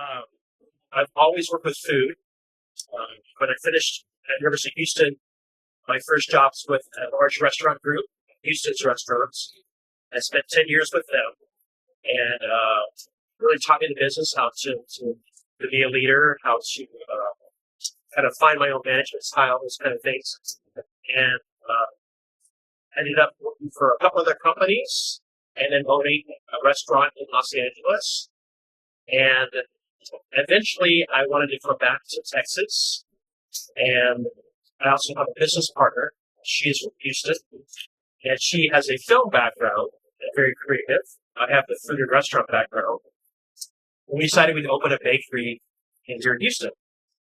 Um, I've always worked with food. When I finished at University of Houston, my first job was with a large restaurant group, Houston's Restaurants. I spent 10 years with them and really taught me the business, how to be a leader, how to kind of find my own management style, those kind of things. And ended up working for a couple other companies and then owning a restaurant in Los Angeles. And eventually I wanted to come back to Texas. And I also have a business partner. She's from Houston. And she has a film background, very creative. I have the food and restaurant background. We decided we'd open a bakery here in Houston.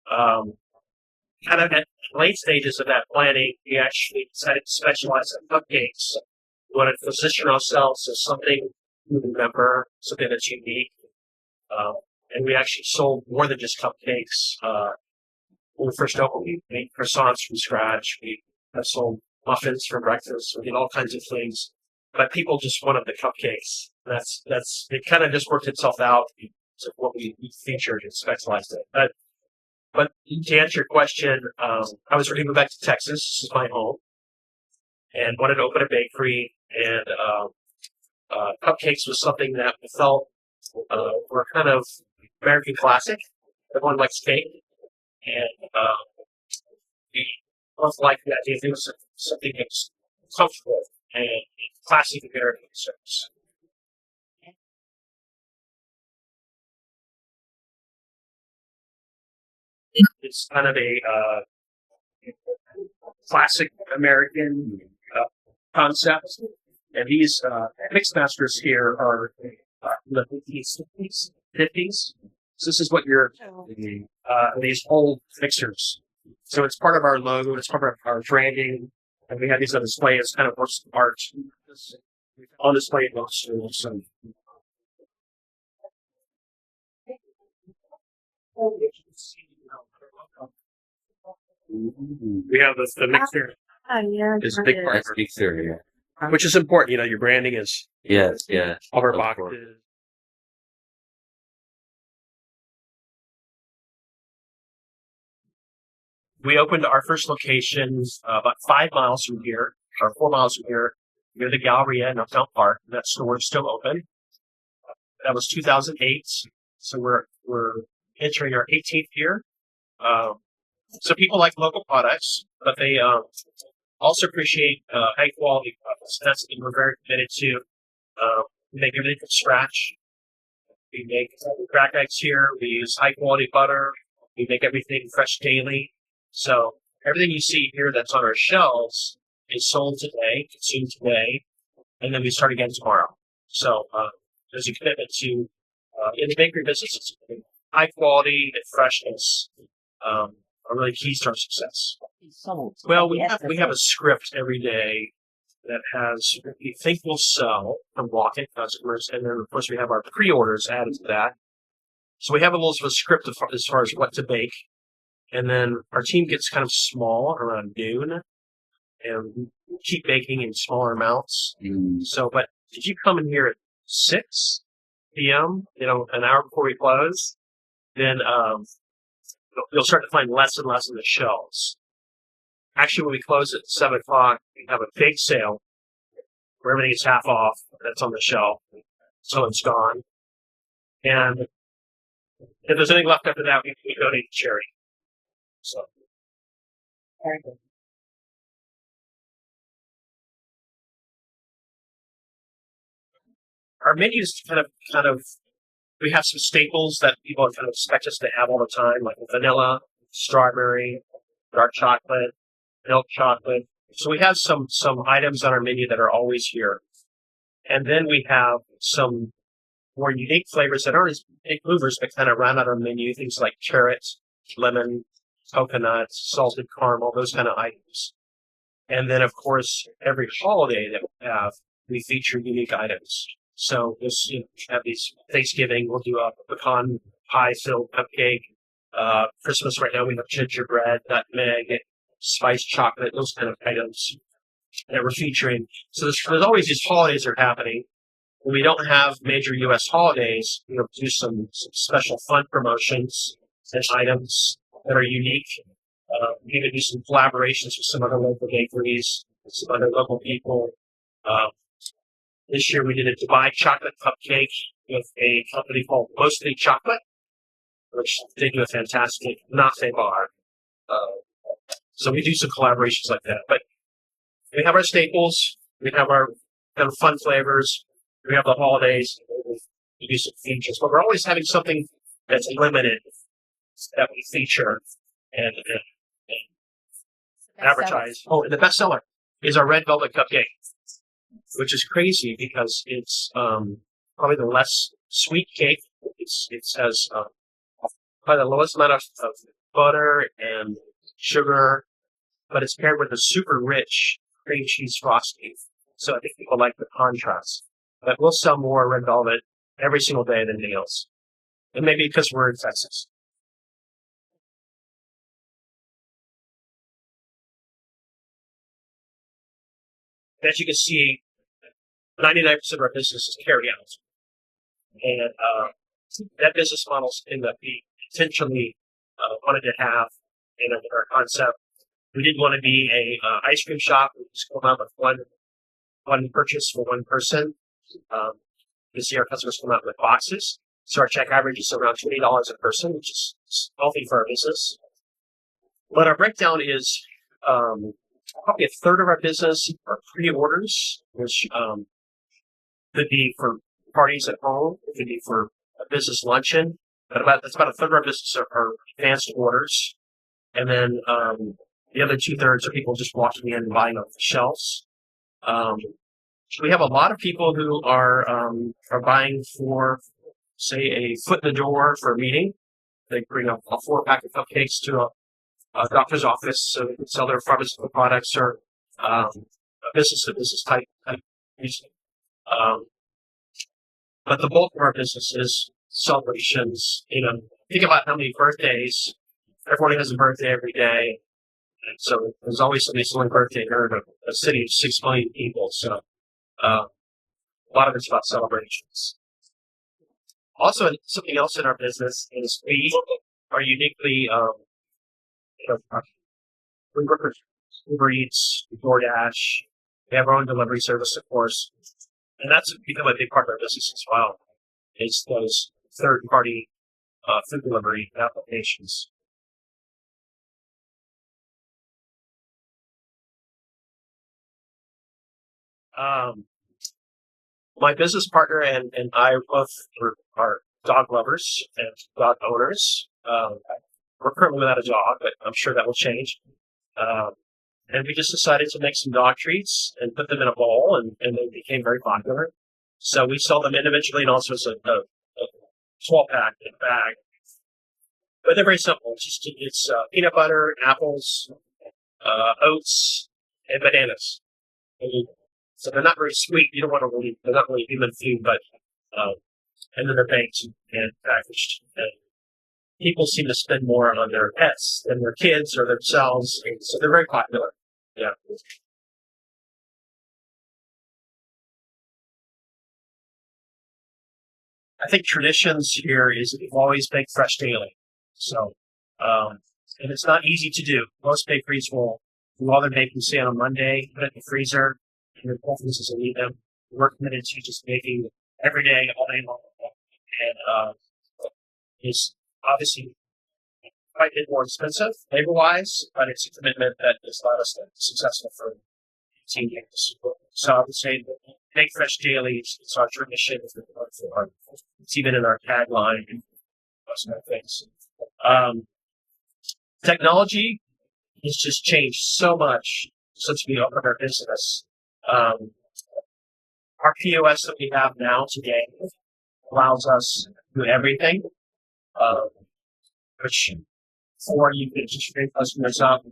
Kind of at late stages of that planning, we actually decided to specialize in cupcakes. We wanted to position ourselves as something you remember, something that's unique. And we actually sold more than just cupcakes. When we first opened, we made croissants from scratch. We have sold muffins for breakfast. We did all kinds of things. But people just wanted the cupcakes. It kind of just worked itself out to what we featured and specialized in. But to answer your question, I was ready to move back to Texas. This is my home. And wanted to open a bakery. And cupcakes was something that we felt were kind of American classic. Everyone likes cake. And we both liked the idea of doing something that's comfortable and classic American service. It's kind of a classic American concept. And these mix masters here are in the 50s. So this is what these old mixers. So it's part of our logo, it's part of our branding, and we have these on display as kind of works of art on display in most schools. So we have the mixer. Yeah, It's a big part of mixer, yeah. Which is important, your branding is Yes, yeah. all of our Of course. boxes. We opened our first location about 5 miles from here, or 4 miles from here, near the Galleria in Uptown Park. That store is still open. That was 2008, so we're entering our 18th year. So people like local products, but they also appreciate high quality products. That's something we're very committed to. We make everything from scratch. We make crack eggs here. We use high quality butter. We make everything fresh daily. So everything you see here that's on our shelves is sold today, consumed today, and then we start again tomorrow. So there's a commitment to in the bakery business, it's high quality and freshness are really keys to our success. Well, we have a script every day that has what we think will sell from walk-in customers, and then of course we have our pre-orders added to that. So we have a little bit of a script as far as what to bake, and then our team gets kind of small around noon, and we keep baking in smaller amounts. So, but if you come in here at 6 p.m., an hour before we close, then you'll start to find less and less on the shelves. Actually, when we close at 7 o'clock, we have a big sale where everything is half off. That's on the shelf. So it's gone. And if there's anything left after that, we donate to charity. So. Our menu is kind of, we have some staples that people kind of expect us to have all the time, like vanilla, strawberry, dark chocolate, milk chocolate. So we have some items on our menu that are always here. And then we have some more unique flavors that aren't as big movers, but kind of round out our menu. Things like carrot, lemon, coconut, salted caramel, those kind of items. And then, of course, every holiday that we have, we feature unique items. So this, have these Thanksgiving, we'll do a pecan pie filled cupcake. Christmas right now we have gingerbread, nutmeg, spiced chocolate, those kind of items that we're featuring. So there's always these holidays that are happening. when we don't have major U.S. holidays, do some special fun promotions and items that are unique. We even do some collaborations with some other local bakeries, some other local people. Uh, this year we did a Dubai chocolate cupcake with a company called Mostly Chocolate, which they do a fantastic latte bar. So we do some collaborations like that. But we have our staples. We have our kind of fun flavors. We have the holidays. We do some features. But we're always having something that's limited that we feature and advertise. Oh, and the bestseller is our red velvet cupcake, which is crazy because it's probably the less sweet cake. It has probably the lowest amount of butter and sugar, but it's paired with a super rich cream cheese frosting. So I think people like the contrast. But we'll sell more red velvet every single day than anything else. And maybe because we're in Texas. As you can see, 99% of our business is carry out. And that business model is in that we intentionally wanted to have in our concept. We didn't want to be a ice cream shop. We just come out with one purchase for one person. You see our customers come out with boxes. So our check average is around $20 a person, which is healthy for our business. But our breakdown is probably a third of our business are pre-orders, which could be for parties at home. It could be for a business luncheon. But that's about a third of our business are advanced orders. And then the other 2/3 are people just walking in and buying off the shelves. We have a lot of people who are buying for, say, a foot in the door for a meeting. They bring a 4-pack of cupcakes to a doctor's office so they can sell their pharmaceutical products or a business type. But the bulk of our business is celebrations. Think about how many birthdays. Everyone has a birthday every day. And so there's always somebody selling birthday here in a city of 6 million people. So a lot of it's about celebrations. Also, something else in our business is we are uniquely we work with Uber Eats, DoorDash. We have our own delivery service, of course, and that's become a big part of our business as well. It's those third-party food delivery applications. My business partner and I both are dog lovers and dog owners. We're currently without a dog, but I'm sure that will change. And we just decided to make some dog treats and put them in a bowl, and they became very popular. So we sell them individually and also as a 12-pack in a bag. But they're very simple. It's peanut butter, apples, oats, and bananas. So they're not very sweet. You don't want to they're not really human food, but, and then they're baked and packaged. And people seem to spend more on their pets than their kids or themselves. And so they're very popular. Yeah. I think traditions here is we've always baked fresh daily. So, and it's not easy to do. Most bakeries will do all their baking, say, on a Monday, put it in the freezer, and their preferences will leave them. We're committed to just baking every day, all day long. And it's obviously quite a bit more expensive labor-wise, but it's a commitment that has allowed us to be successful for 18 years. So I would say that make fresh daily, it's our tradition. It's even in our tagline and those kind of things. Technology has just changed so much since we opened our business. Our POS that we have now today allows us to do everything, which before you could just bring customers up,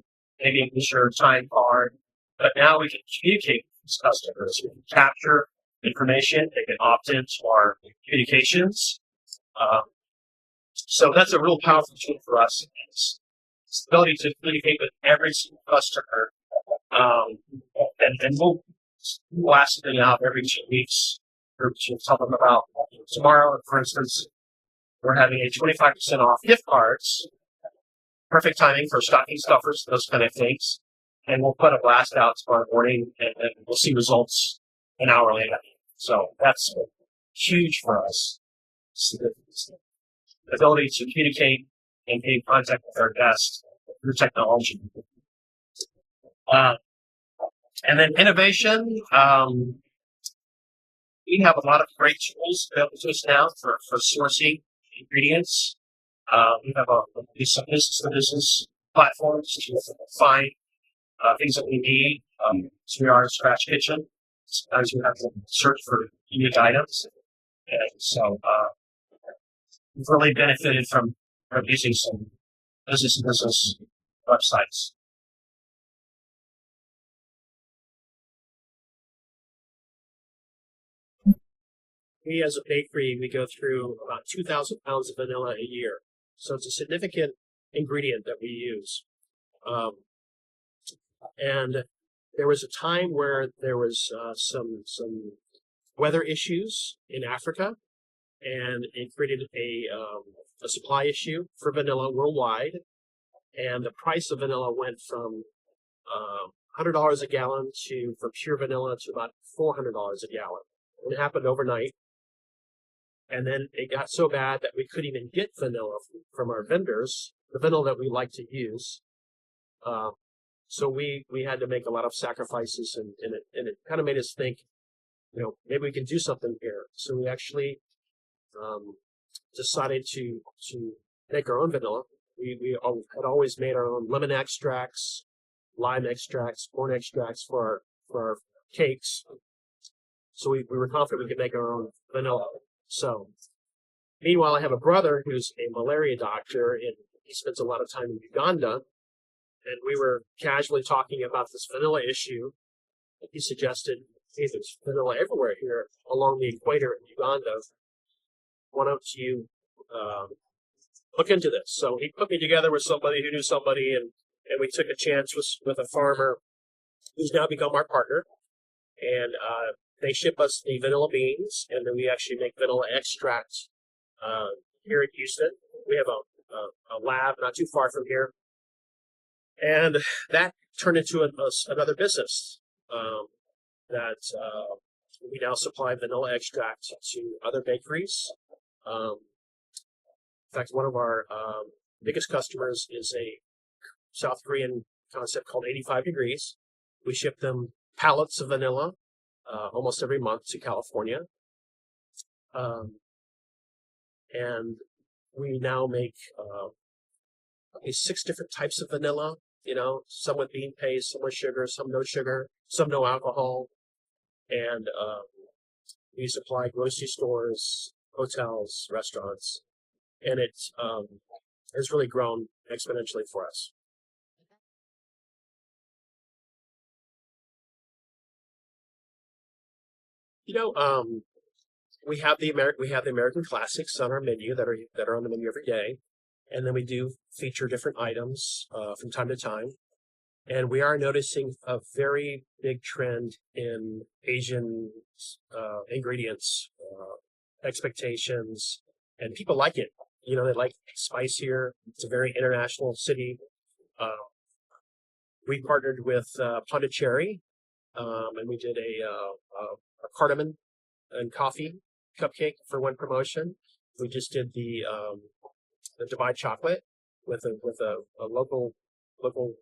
maybe use your time card, but now we can communicate with these customers. We can capture information. They can opt into our communications. So that's a real powerful tool for us. It's the ability to communicate with every single customer. And we'll blast it out every 2 weeks groups. You tell them about tomorrow, for instance, we're having a 25% off gift cards. Perfect timing for stocking stuffers, those kind of things. And we'll put a blast out tomorrow morning, and we'll see results an hour later. So that's huge for us. The ability to communicate and be in contact with our guests through technology. And then innovation. We have a lot of great tools available to us now for sourcing ingredients. We have some business-to-business platforms to find things that we need. So we are a scratch kitchen. Sometimes we have to search for unique items. And so we've really benefited from using some business websites. We, as a bakery, we go through about 2,000 pounds of vanilla a year. So it's a significant ingredient that we use. And there was a time where there was some weather issues in Africa, and it created a supply issue for vanilla worldwide. And the price of vanilla went from $100 a gallon from pure vanilla to about $400 a gallon. And it happened overnight. And then it got so bad that we couldn't even get vanilla from our vendors, the vanilla that we like to use. So we had to make a lot of sacrifices, and it kind of made us think, maybe we can do something here. So we actually decided to make our own vanilla. We had always made our own lemon extracts, lime extracts, corn extracts for our cakes. So we were confident we could make our own vanilla. So, meanwhile, I have a brother who's a malaria doctor, and he spends a lot of time in Uganda. And we were casually talking about this vanilla issue. And he suggested, hey, there's vanilla everywhere here along the equator in Uganda. Why don't you look into this? So he put me together with somebody who knew somebody, and we took a chance with a farmer who's now become our partner. And they ship us the vanilla beans, and then we actually make vanilla extract here in Houston. We have a lab not too far from here. And that turned into another business that we now supply vanilla extract to other bakeries. In fact, one of our biggest customers is a South Korean concept called 85 Degrees. We ship them pallets of vanilla almost every month to California. And we now make 6 different types of vanilla, some with bean paste, some with sugar, some no alcohol. And we supply grocery stores, hotels, restaurants, and it has really grown exponentially for us. We have the American classics on our menu that are on the menu every day, and then we do feature different items from time to time. And we are noticing a very big trend in Asian ingredients, expectations, and people like it. They like spicier. It's a very international city. We partnered with Pondicherry, and we did a cardamom and coffee cupcake for one promotion. We just did the Dubai chocolate with a local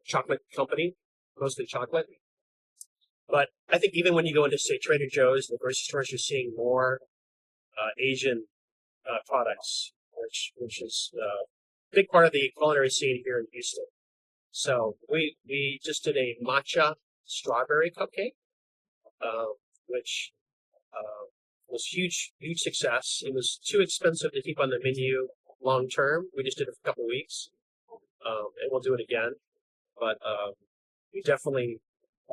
chocolate company, mostly chocolate. But I think even when you go into, say, Trader Joe's, the grocery stores, you're seeing more Asian products, which is a big part of the culinary scene here in Houston. So we just did a matcha strawberry cupcake, which was huge success. It was too expensive to keep on the menu long term. We just did it for a couple of weeks, and we'll do it again. But we definitely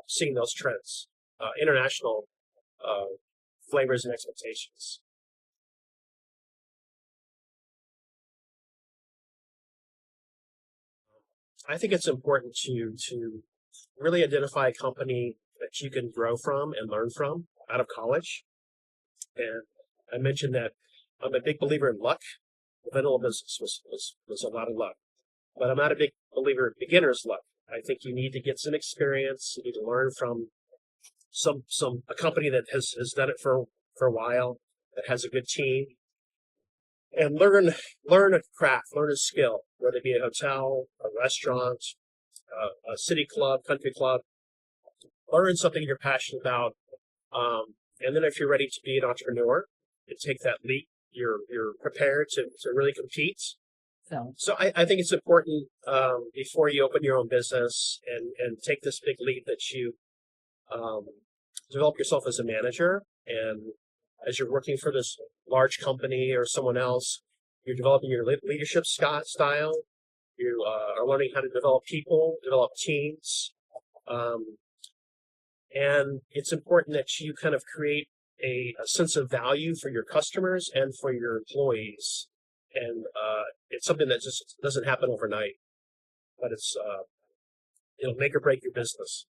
seeing those trends, international flavors and expectations. I think it's important to really identify a company that you can grow from and learn from out of college. And I mentioned that I'm a big believer in luck. The vanilla business was a lot of luck, but I'm not a big believer in beginner's luck. I think you need to get some experience. You need to learn from a company that has done it for a while, that has a good team, and learn a craft, learn a skill, whether it be a hotel, a restaurant, a city club, country club. Learn something you're passionate about, and then if you're ready to be an entrepreneur and take that leap, you're prepared to really compete. So I think it's important before you open your own business and take this big leap that you develop yourself as a manager. And as you're working for this large company or someone else, you're developing your leadership style. You are learning how to develop people, develop teams. And it's important that you kind of create a sense of value for your customers and for your employees. And it's something that just doesn't happen overnight, but it'll make or break your business.